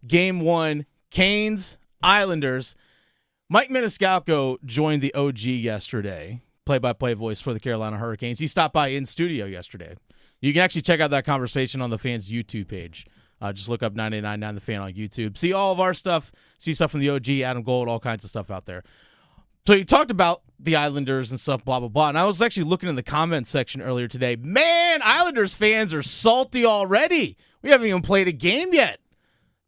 Game 1, Canes, Islanders. Mike Maniscalco joined the OG yesterday, play-by-play voice for the Carolina Hurricanes. He stopped by in studio yesterday. You can actually check out that conversation on the Fan's YouTube page. Just look up 98.9 The Fan on YouTube. See all of our stuff. See stuff from the OG, Adam Gold, all kinds of stuff out there. So you talked about the Islanders and stuff, blah, blah, blah. And I was actually looking in the comments section earlier today. Man, Islanders fans are salty already. We haven't even played a game yet.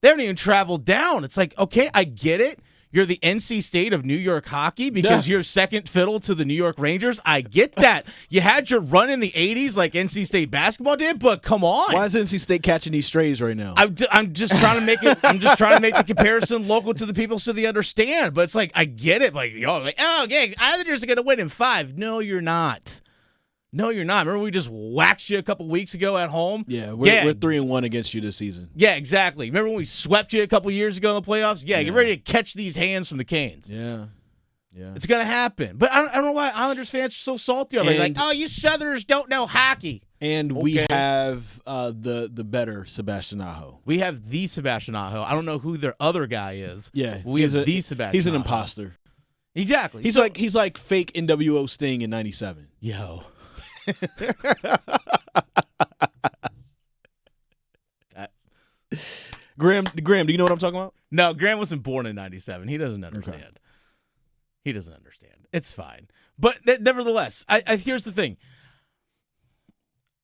They haven't even traveled down. It's like, okay, I get it. You're the NC State of New York hockey because you're second fiddle to the New York Rangers. I get that. You had your run in the 80s like NC State basketball did, but come on. Why is NC State catching these strays right now? I'm just trying to make it. I'm just trying to make the comparison local to the people so they understand. But it's like, I get it. Like, oh, yeah, Islanders are going to win in 5. No, you're not. No, you're not. Remember we just waxed you a couple weeks ago at home? Yeah, we're 3-1 against you this season. Yeah, exactly. Remember when we swept you a couple years ago in the playoffs? Yeah, get ready to catch these hands from the Canes. Yeah. It's going to happen. But I don't know why Islanders fans are so salty already. Like, oh, you Southerners don't know hockey. And we have the better Sebastian Aho. We have the Sebastian Aho. I don't know who their other guy is. Yeah. We have the Sebastian He's an Aho. imposter. Exactly. He's like fake NWO Sting in 97. Yo. Graham, do you know what I'm talking about? No, Graham wasn't born in 97. He doesn't understand. Okay. He doesn't understand. It's fine. But nevertheless, I here's the thing.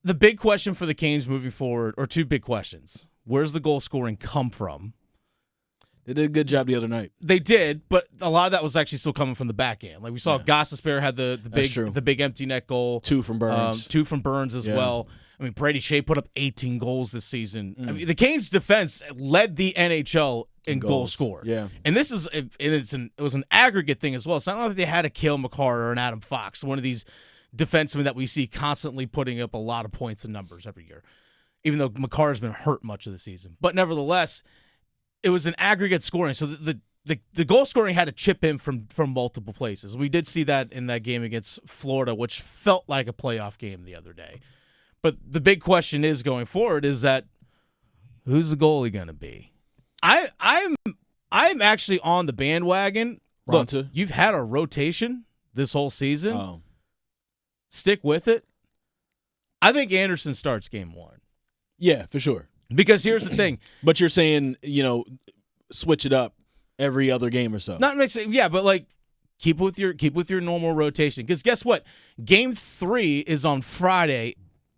The big question for the Canes moving forward, or two big questions. Where's the goal scoring come from? They did a good job the other night. They did, but a lot of that was actually still coming from the back end. Like we saw Gossespierre had the big empty net goal. 2 from Burns. 2 from Burns as well. I mean, Brady Shea put up 18 goals this season. I mean, the Canes defense led the NHL in goal score. Yeah. And this is it was an aggregate thing as well. It's not like they had a Cale Makar or an Adam Fox, one of these defensemen that we see constantly putting up a lot of points and numbers every year, even though Makar has been hurt much of the season. But nevertheless, it was an aggregate scoring. So the goal scoring had to chip in from multiple places. We did see that in that game against Florida, which felt like a playoff game the other day. But the big question is going forward is that who's the goalie going to be? I'm actually on the bandwagon. Look, Ronta? you've had a rotation this whole season. Oh. Stick with it. I think Anderson starts game 1. Yeah, for sure. Because here's the thing. But you're saying, switch it up every other game or so. Not necessarily, yeah, but like keep with your normal rotation. Because guess what? Game 3 is on Friday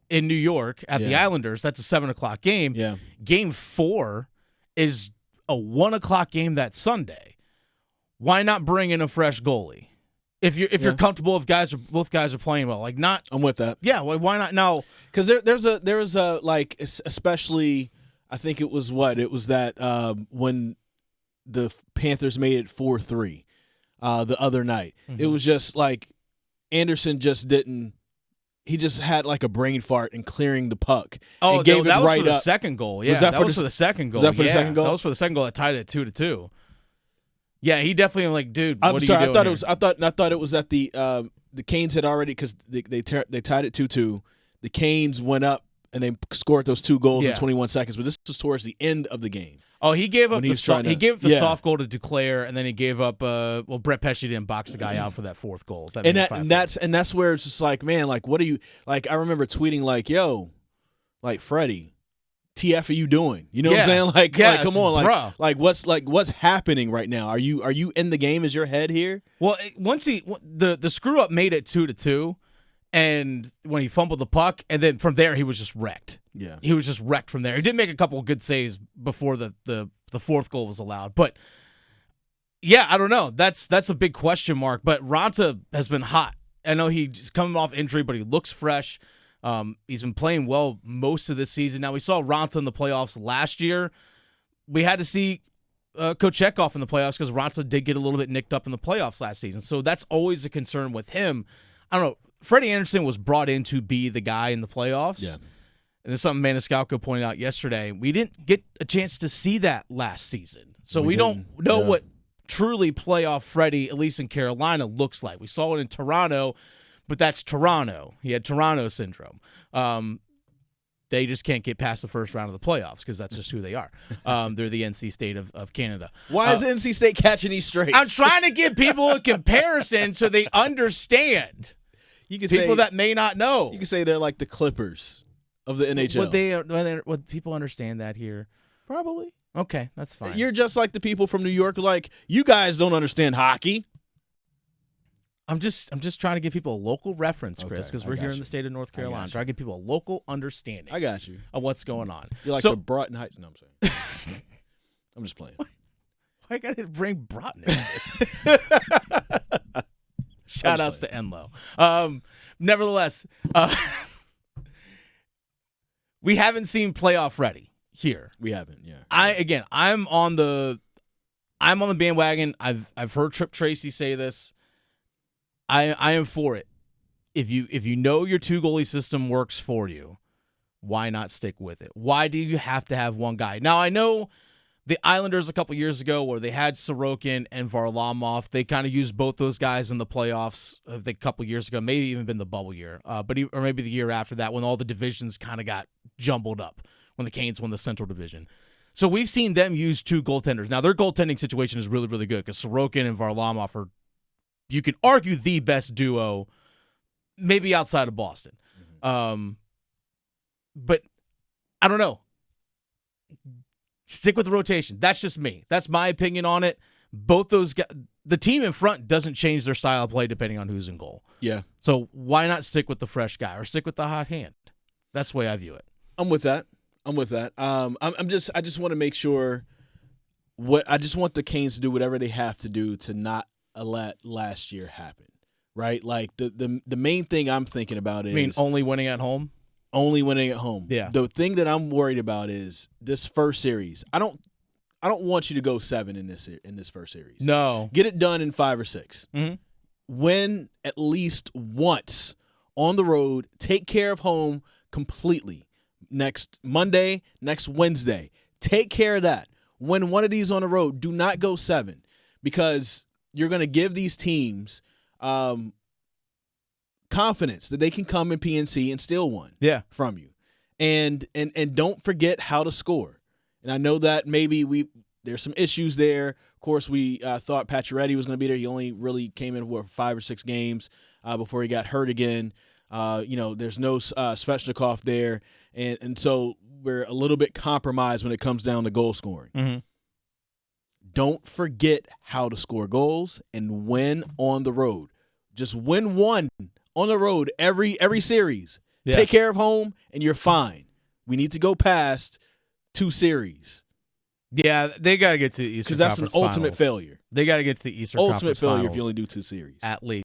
in New York at the Islanders. That's a 7:00 game. Yeah. Game 4 is a 1:00 game that Sunday. Why not bring in a fresh goalie? If you're comfortable, if both guys are playing well, like not. I'm with that. Yeah, why not? No, because there was a like especially I think it was that when the Panthers made it 4-3 the other night. Mm-hmm. It was just like Anderson just didn't. He just had like a brain fart in clearing the puck. Oh, and gave that it was right for the up. second goal. Yeah, was that was for the second goal. Was that for the second goal? That was for the second goal that tied it 2-2. Yeah, he definitely like, dude. I'm what sorry. Are you doing I thought it was that the Canes had already because they tied it 2-2. The Canes went up and they scored those 2 goals in 21 seconds. But this was towards the end of the game. Oh, he gave up the soft goal to Duclair, and then he gave up. Brett Pesce didn't box the guy out for that 4th goal. That's where it's just like, man, like what are you like? I remember tweeting like, yo, like Freddie, TF are you doing? You know what I'm saying? Like come on, like what's happening right now? Are you in the game? Is your head here? Well, once the screw up made it 2-2, and when he fumbled the puck, and then from there he was just wrecked. Yeah, he was just wrecked from there. He did make a couple of good saves before the 4th goal was allowed, but yeah, I don't know. That's a big question mark. But Ronta has been hot. I know he's coming off injury, but he looks fresh. He's been playing well most of this season. Now, we saw Ronta in the playoffs last year. We had to see Kochetkov in the playoffs because Ronta did get a little bit nicked up in the playoffs last season. So that's always a concern with him. I don't know. Freddie Anderson was brought in to be the guy in the playoffs. Yeah. And this is something Maniscalco pointed out yesterday. We didn't get a chance to see that last season. So we don't know what truly playoff Freddie, at least in Carolina, looks like. We saw it in Toronto, but that's Toronto. He had Toronto syndrome. They just can't get past the first round of the playoffs because that's just who they are. They're the NC State of Canada. Why is NC State catching these straight? I'm trying to give people a comparison so they understand. You can People say, that may not know. You can say they're like the Clippers of the NHL. Would people understand that here? Probably. Okay, that's fine. You're just like the people from New York. Like, you guys don't understand hockey. I'm just trying to give people a local reference, Chris, Okay, because I we're got here in you. the state of North Carolina. got you. Trying to give people a local understanding I got you. of what's going on. You're like So- the Broughton Heights. No, I'm saying. I'm just playing. Why got to bring Broughton into this? Shout outs to Enloe. Nevertheless, we haven't seen playoff ready here. We haven't, yeah. I'm on the bandwagon. I've heard Trip Tracy say this. I am for it. If you know your 2-goalie system works for you, why not stick with it? Why do you have to have one guy? Now, I know the Islanders a couple years ago where they had Sorokin and Varlamov. They kind of used both those guys in the playoffs a couple years ago, maybe even been the bubble year, or maybe the year after that when all the divisions kind of got jumbled up when the Canes won the Central Division. So we've seen them use 2 goaltenders. Now, their goaltending situation is really, really good because Sorokin and Varlamov are, you can argue, the best duo, maybe outside of Boston. But I don't know. Stick with the rotation. That's just me. That's my opinion on it. Both those guys, the team in front doesn't change their style of play depending on who's in goal. Yeah. So why not stick with the fresh guy or stick with the hot hand? That's the way I view it. I'm with that. I just want to make sure I just want the Canes to do whatever they have to do to not let last year happen. Right? Like the main thing I'm thinking about is, I mean, only winning at home? Only winning at home. Yeah. The thing that I'm worried about is this first series. I don't want you to go 7 in this first series. No. Get it done in 5 or 6. Mm-hmm. Win at least once on the road. Take care of home completely. Next Monday, next Wednesday. Take care of that. Win one of these on the road. Do not go 7 because you're going to give these teams confidence that they can come in PNC and steal one from you. And don't forget how to score. And I know that maybe there's some issues there. Of course, we thought Pacioretty was going to be there. He only really came in for 5 or 6 games before he got hurt again. There's no Svechnikov there. And so we're a little bit compromised when it comes down to goal scoring. Mm-hmm. Don't forget how to score goals and win on the road. Just win one on the road every series. Yeah. Take care of home, and you're fine. We need to go past 2 series. Yeah, they got to get to the Eastern Because that's an Conference ultimate Finals. failure. They got to get to the Eastern Ultimate Conference failure Finals if you only do 2 series. at least.